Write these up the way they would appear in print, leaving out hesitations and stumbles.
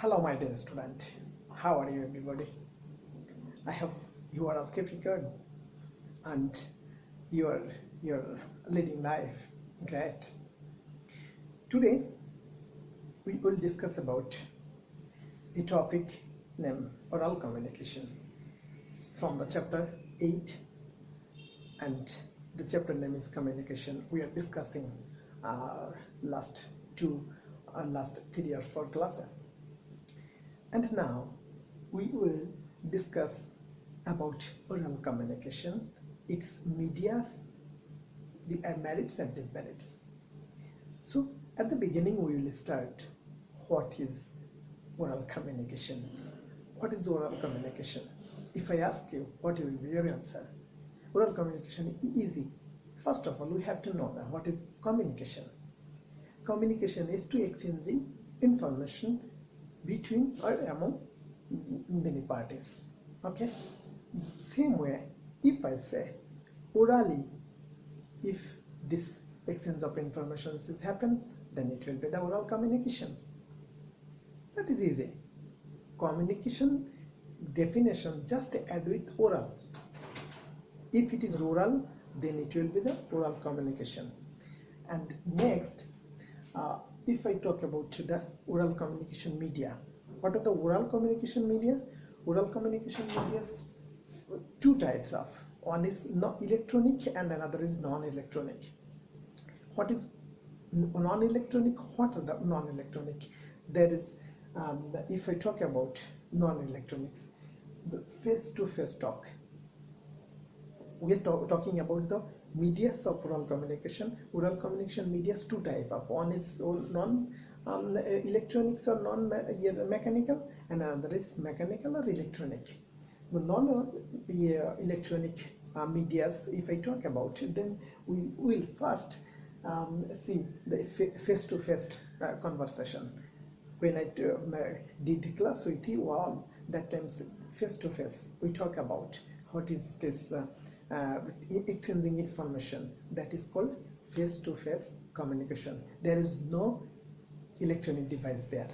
Hello, my dear student. How are you, everybody? I hope you are all keeping good and you're leading life great. Today, we will discuss about a topic named oral communication from the chapter 8, and the chapter name is communication. We are discussing last 3 or 4 classes. And now we will discuss about oral communication, its medias, the merits and demerits. So at the beginning we will start what is oral communication. What is oral communication? If I ask you, what will be your answer? Oral communication is easy. First of all, we have to know that what is communication. Communication is to exchanging information between or among many parties. Okay, same way, if I say orally, if this exchange of information is happen, then it will be the oral communication. That is easy. Communication definition just add with oral. If it is oral, then it will be the oral communication. And next, if I talk about the oral communication media, what are the oral communication media? Oral communication media is two types of. One is electronic and another is non-electronic. What is non-electronic? What are the non-electronic? There is, if I talk about non-electronics, the face-to-face talk. We are talking about the medias of oral communication. Oral communication medias two type of. One is non-electronics or non-mechanical, and another is mechanical or electronic. Non-electronic medias, if I talk about it, then we will first see the face-to-face conversation. When I did class with you all, that times face-to-face, we talk about what is this exchanging information. That is called face-to-face communication. There is no electronic device there.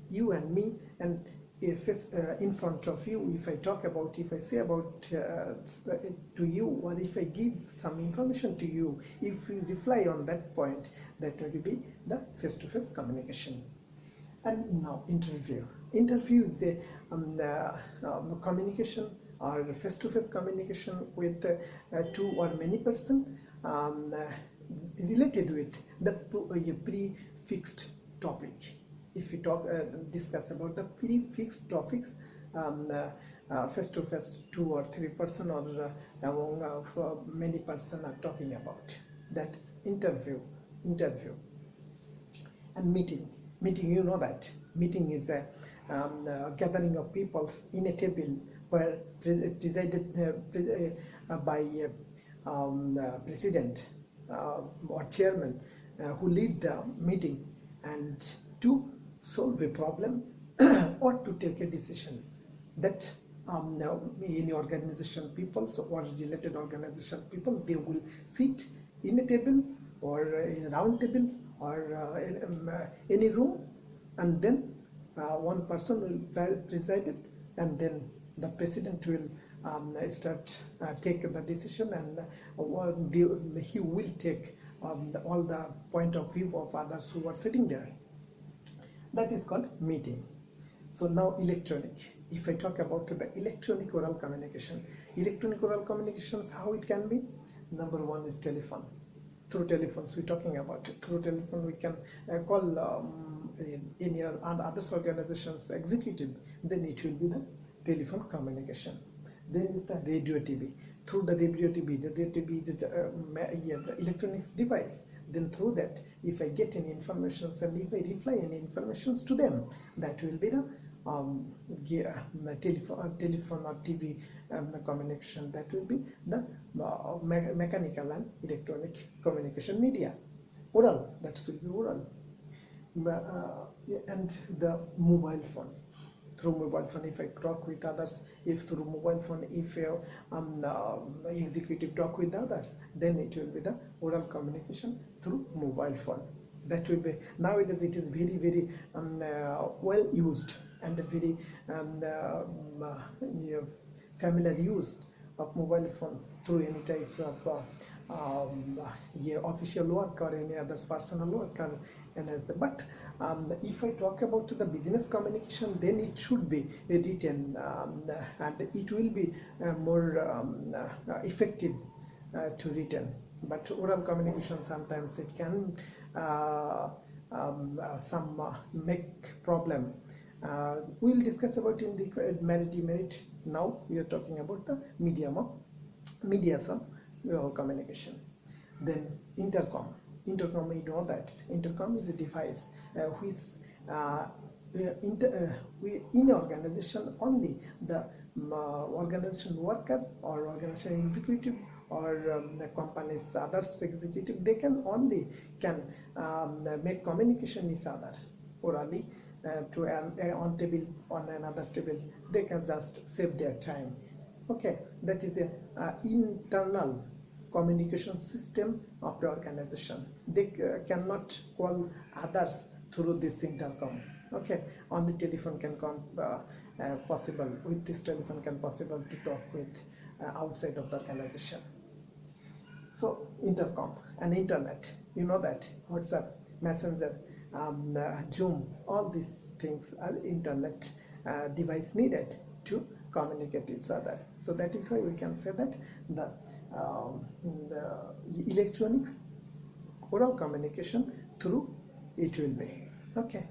You and me, and if in front of you, if I talk about, if I say about to you, or if I give some information to you, if you reply on that point, that will be the face-to-face communication. And now interview. Interview is a communication or face-to-face communication with two or many persons related with the prefixed topic. If we discuss about the prefixed topics, face-to-face 2 or 3 person or among many person are talking about. That is interview. And meeting. You know that meeting is a gathering of people in a table where presided by president or chairman who lead the meeting, and to solve a problem or to take a decision. That any organization people, or related organization people, they will sit in a table or in round tables or any room, and then one person will preside it, and then the president will take the decision, and he will take all the point of view of others who are sitting there. That is called meeting. So now electronic. If I talk about the electronic oral communication, how it can be? Number one is telephone. Through telephones we're talking about. Through telephone we can call any other organizations executive, then it will be the telephone communication. Then is the radio TV. Through the radio TV is the electronics device. Then through that, if I get any information and if I reply any information to them, that will be the telephone or TV communication. That will be the mechanical and electronic communication media. Oral, that should be oral. And the mobile phone. Through mobile phone, if I talk with others, if through mobile phone, if executive talk with others, then it will be the oral communication through mobile phone. That will be, nowadays it is very well used and a very yeah, familiar use of mobile phone through any type of yeah, official work or any other personal work or but if I talk about the business communication, then it should be written and it will be more effective to written. But oral communication sometimes it can some make problem. We'll discuss about in the merit demerit. Now we are talking about the medium of oral communication. Then intercom. Intercom, you know that intercom is a device which in organization only the organization worker or organization executive or the company's others executive, they can only make communication each other orally to on table on another table. They can just save their time. Okay, that is a internal communication system of the organization. They cannot call others through this intercom. Okay, only telephone can come possible. With this telephone can possible to talk with outside of the organization. So intercom and internet, you know that WhatsApp, Messenger, Zoom, all these things are internet device needed to communicate each other. So that is why we can say that the electronics oral communication through it will be. Okay,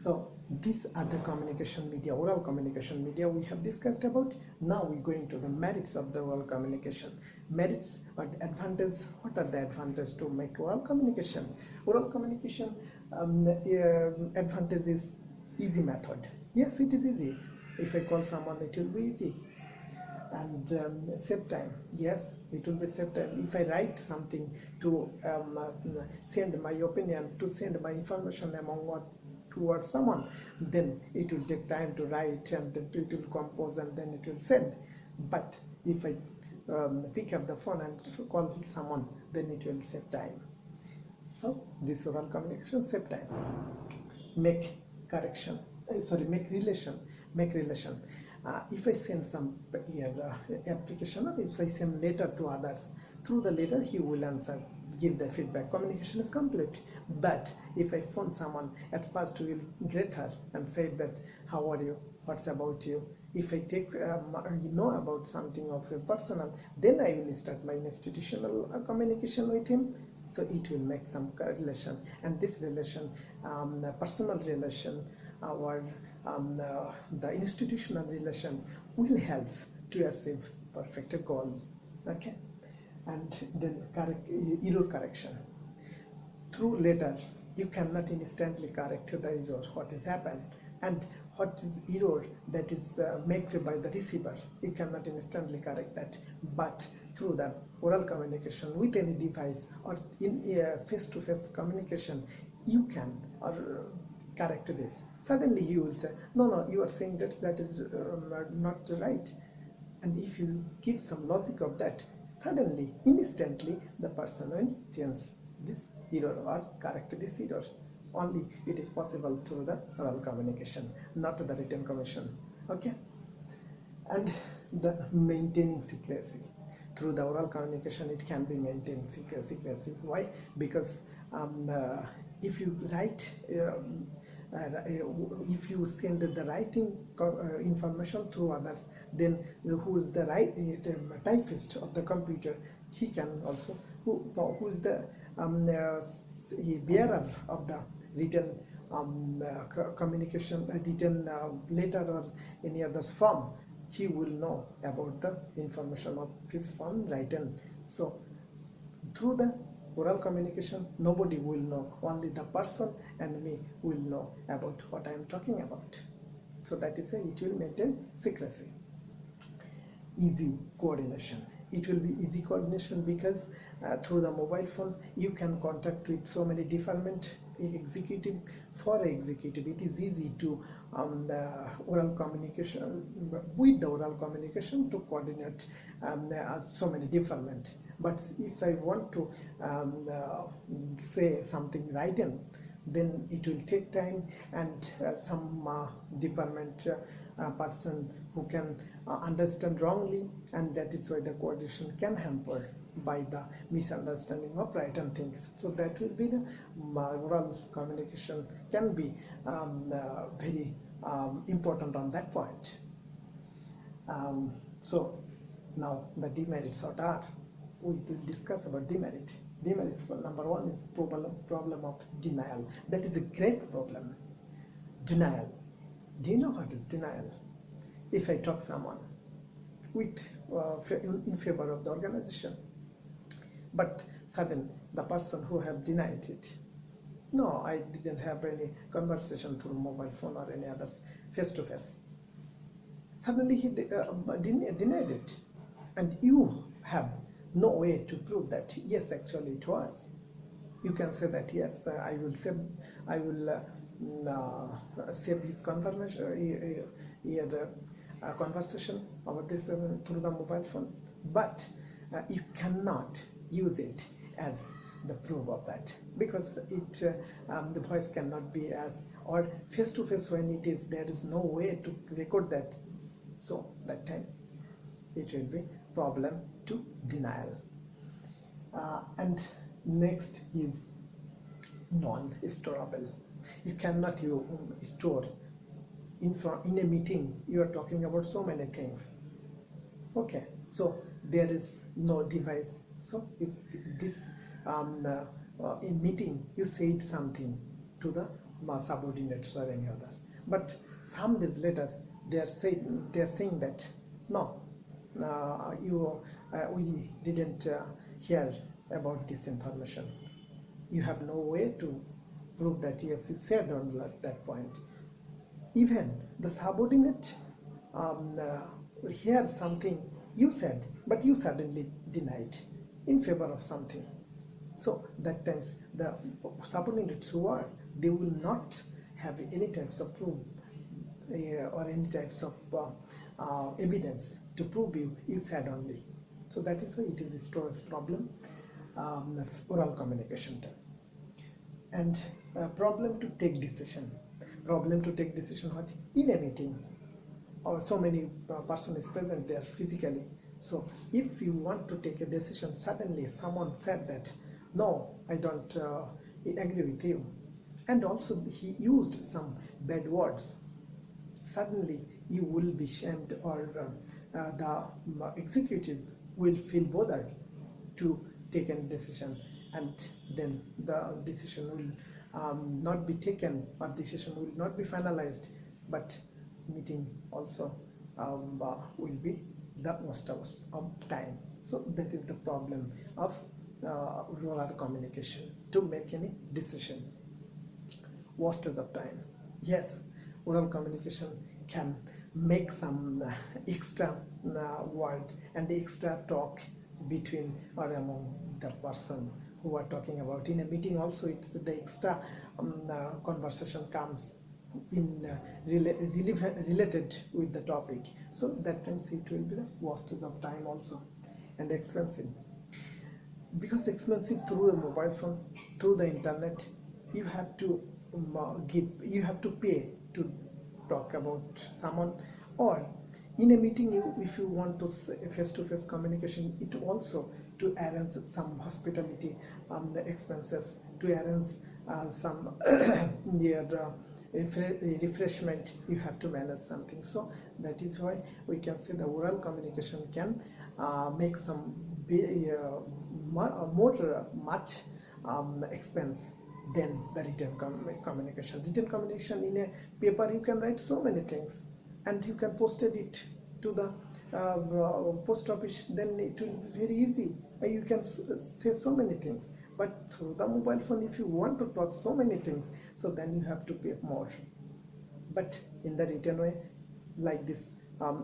so these are the communication media, oral communication media we have discussed about. Now we're going to the merits of the oral communication. Merits or advantages. What are the advantages to make oral communication? Oral communication advantage is easy method. Yes, it is easy. If I call someone, it will be easy. And save time. Yes, it will be save time. If I write something to send my opinion, to send my information towards someone, then it will take time to write and it will compose and then it will send. But if I pick up the phone and call someone, then it will save time. So this oral communication save time. Make correction. Make relation. Make relation. If I send some application or if I send letter to others, through the letter he will answer, give the feedback. Communication is complete. But if I phone someone, at first we will greet her and say that how are you, what's about you. If I take know about something of your personal, then I will start my institutional communication with him. So it will make some relation, and this relation, personal relation or the institutional relation will help to achieve perfect goal. Okay, and then error correction. Through letter, you cannot instantly correct the error, what has happened, and what is error that is made by the receiver. You cannot instantly correct that. But through the oral communication with any device or in face-to-face communication, you can correct this. Suddenly you will say, no, you are saying that is not right. And if you give some logic of that, suddenly, instantly, the person will change this error or correct this error. Only it is possible through the oral communication, not the written communication. Okay? And the maintaining secrecy. Through the oral communication, it can be maintained secrecy. Why? Because if you write, if you send the writing information through others, then who is the typist of the computer, he can also, who is the bearer of the written communication, written letter or any other form, he will know about the information of his form written. So through the oral communication, nobody will know, only the person and me will know about what I am talking about. So that is why it will maintain secrecy. Easy coordination. It will be easy coordination because through the mobile phone you can contact with so many department executive. For executive, it is easy to oral communication, with the oral communication to coordinate so many department. But if I want to say something written then it will take time, and some department person who can understand wrongly, and that is why the coordination can hamper by the misunderstanding of written things. So that will be the oral communication can be very important on that point. So now the demerits are, we will discuss about demerit. Demerit, number one is problem of denial. That is a great problem. Denial. Do you know what is denial? If I talk someone with in favor of the organization, but suddenly the person who have denied it, no, I didn't have any conversation through mobile phone or any others face to face. Suddenly he denied it, and you have no way to prove that yes, actually it was. You can say that yes, I will save his conversation, conversation about this through the mobile phone, but you cannot use it as the proof of that, because it the voice cannot be as, or face to face when it is, there is no way to record that. So that time it will be problem to denial. And next is non-storable. You cannot store in a meeting. You are talking about so many things. Okay, so there is no device. So if this in meeting you said something to the subordinates or any other, but some days later they are saying that no, we didn't hear about this information. You have no way to prove that yes, you said on that point. Even the subordinate hear something you said, but you suddenly denied in favor of something. So that times the subordinates who are, they will not have any types of proof or any types of evidence to prove you said only. So that is why it is a storage problem, oral communication time. And problem to take decision. Problem to take decision what? In a meeting, or so many person is present there physically. So if you want to take a decision, suddenly someone said that no, I don't agree with you, and also he used some bad words, suddenly you will be shamed, or the executive will feel bothered to take a decision, and then the decision will not be taken, or decision will not be finalized, but meeting also will be the most hours of time. So that is the problem of oral communication to make any decision. Wastage of time. Yes, oral communication can make some extra word and extra talk between or among the person who are talking about. In a meeting also, it's the extra conversation comes in related with the topic. So that times it will be the wastage of time also, and expensive. Because expensive through a mobile phone, through the internet, you have to you have to pay to talk about someone, or in a meeting if you want to face-to-face communication, it also to arrange some hospitality expenses, to arrange some refreshment, you have to manage something. So that is why we can say the oral communication can make some much expense than the written communication. Written communication, in a paper you can write so many things, and you can post it to the post office, then it will be very easy. You can say so many things, but through the mobile phone, if you want to talk so many things, so then you have to pay more. But in the written way, like this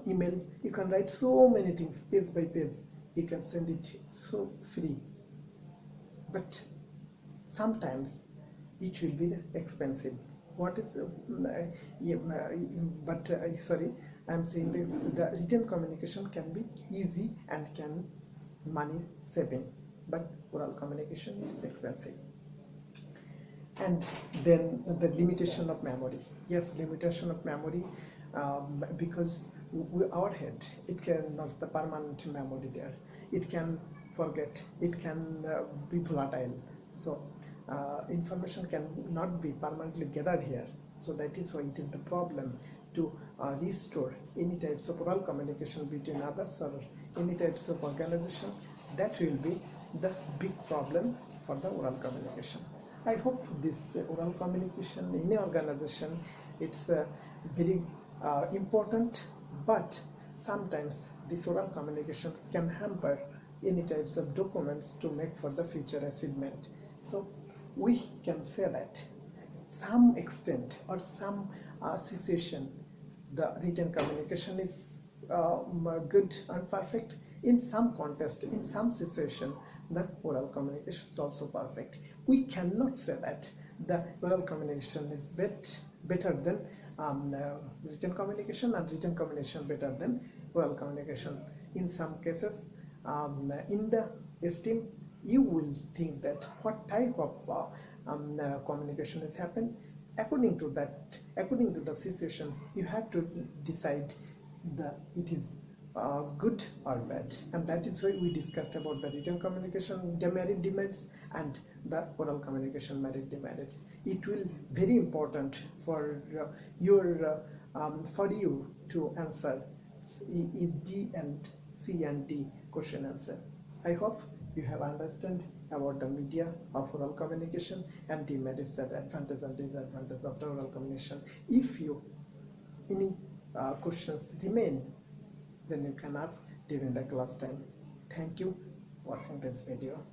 email, you can write so many things page by page, you can send it so free. But sometimes it will be expensive. What is sorry, I'm saying the written communication can be easy and can money saving, but oral communication is expensive. And then the limitation of memory. Yes, limitation of memory, because our head, it cannot the permanent memory there. It can forget, it can be volatile. So information can not be permanently gathered here. So that is why it is the problem to restore any types of oral communication between others or any types of organization. That will be the big problem for the oral communication. I hope this oral communication in an organization, it's very important, but sometimes this oral communication can hamper any types of documents to make for the future achievement. So we can say that some extent or some situation, the written communication is good and perfect. In some context, in some situation, the oral communication is also perfect. We cannot say that the oral communication is better than written communication and written communication better than oral communication. In some cases, in the esteem, you will think that what type of communication has happened. According to that, according to the situation, you have to decide it is good or bad. And that is why we discussed about the written communication demerit demerits and the oral communication merit demerits. It will very important for for you to answer D and C and D question answer. I hope you have understood about the media of oral communication and demerits, advantage and disadvantage of the oral communication. If you any questions remain, then you can ask during the class time. Thank you for watching this video.